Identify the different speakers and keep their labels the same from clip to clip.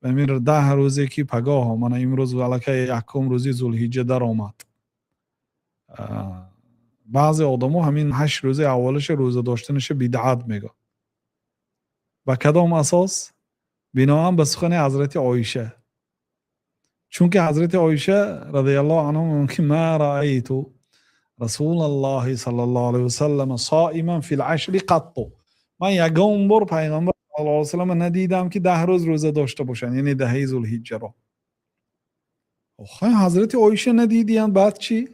Speaker 1: امیر 10 روزی که پگاه من امروز ولکه یکم روزی ذوالحجه در آمد. بعضی آدم‌ها همین 8 روز اولش روزه داشتنش بدعت میگه. با کدام اساس؟ بناهن به سخن حضرت عایشه. چون که حضرت عایشه رضی الله عنها میگه ما رأیت رسول الله صلی الله علیه و سلم صائما فی العشر قط. من یگام بار پیغمبر صلی الله علیه و سلم ندیدم که 10 روز روزه داشته باشن، یعنی 10 ذوالحجه را. حضرت عایشه ندیدین بعد چی؟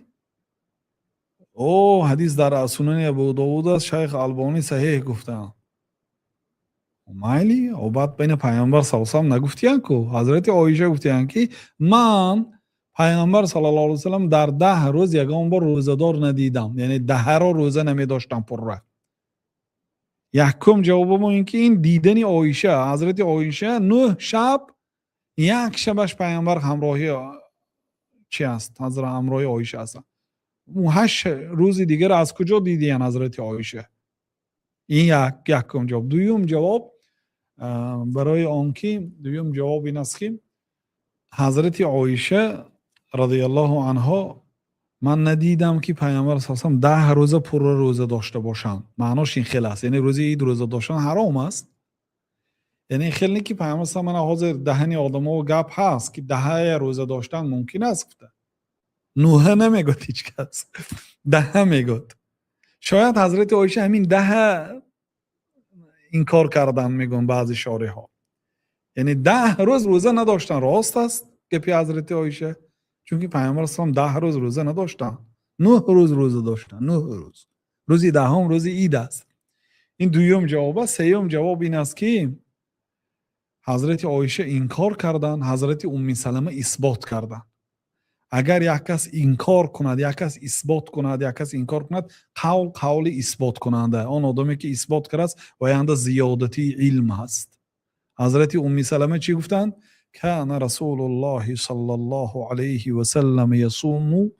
Speaker 1: حدیث در سنن ابو داود است، شیخ البانی صحیح گفتن. مایلی او بعد بین پیامبر صلی الله علیه و سلم نگفتیان کو؟ حضرت عایشه گفتیان که من پیامبر صلی الله علیه و سلم در 10 روز یگان بار روزه‌دار ندیدم، یعنی 10 را روزه نمی داشتم پره. یکم جوابم این که این دیدن عایشه، حضرت عایشه 9 شب یک شبش پیامبر همراهی چی است؟ حضرت همراهی عایشه است. اون 8 روز دیگر از کجا دیدین حضرت عایشه؟ این یکم جواب. دوم جواب برای آنکه دوم جواب این است که حضرت عایشه رضی الله عنها من ندیدم که پیامبر صلی الله علیه و آله 10 روز پر روزه داشته باشن. معناش این خیلی است، یعنی روزی عید روزه داشتن حرام است. یعنی خیلی نیست که پیامبر صلی الله علیه و آله حاضر دهنی آدم‌ها و گپ هست که 10 روزه داشتن ممکن است گفته. 9 نمیگفت هیچ کس، 10 میگفت. شاید حضرت عایشه همین 10 این کار کردن میگن بعضی شارح ها، یعنی 10 روز روزه نداشتن. راست است که پی حضرت عایشه، چون که پیامبر اسلام 10 روز روزه نداشتن، 9 روز روزه داشتن. 9 روز، روزی 10 روزی عید است. این دوم جواب است. سوم جواب این است که حضرت عایشه انکار کردن، حضرت ام سلمه اثبات کردن. اگر یک کس انکار کند، یک کس اثبات کند، یک کس انکار کند، قول اثبات کننده آن آدمی که اثبات کرده است و یعنی زیادتی علم هست. حضرت ام سلمه چی گفتند؟ کان رسول الله صلی الله علیه و سلم یصوم 9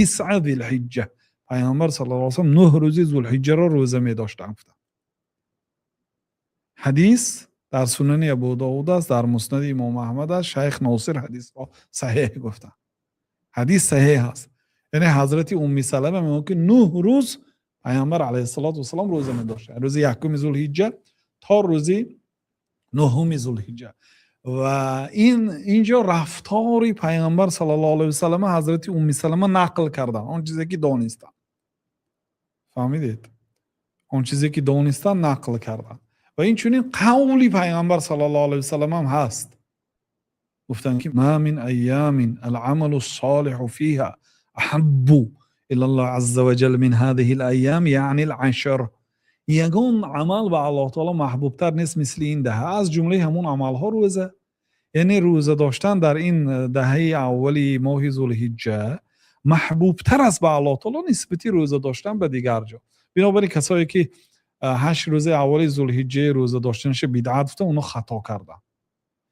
Speaker 1: ذوالحجه. پیامبر صلی الله علیه و سلم 9 روز ذوالحجه را روزه می داشتند. حدیث در سنن ابو داود است، در مسند امام احمد است. شیخ ناصر حدیث را صحیح گفتند. حدیث صحیح است. یعنی حضرت ام سلمه میگه که 9 روز پیامبر علیه الصلاة و السلام روزه می داشت، روز 1 ذوالحجه تا روز 9 ذوالحجه. و اینجا رفتار پیامبر صلی الله علیه و سلم حضرت ام سلمه نقل کردن، اون چیزی که دانستن. فهمیدید؟ اون چیزی که دانستن نقل کردن. و این چنین قولی پیامبر صلی الله علیه و سلم هم هست. گفتن که ما من ایام العمل الصالح فيها احب الى الله عز وجل من هذه الايام، یعنی العشر. یگان عمل به الله تعالی محبوب تر نیست مثل این 10. از جمله همون عمل ها روزه، یعنی روزه داشتن در این 10 اولی ماه ذوالحجه محبوب تر است به الله تعالی نسبتی روزه داشتن به دیگر جا. بنابراین کسایی که 8 روز اولی ذوالحجه روزه داشتنش بدعت گفتن، اونا خطا کردن.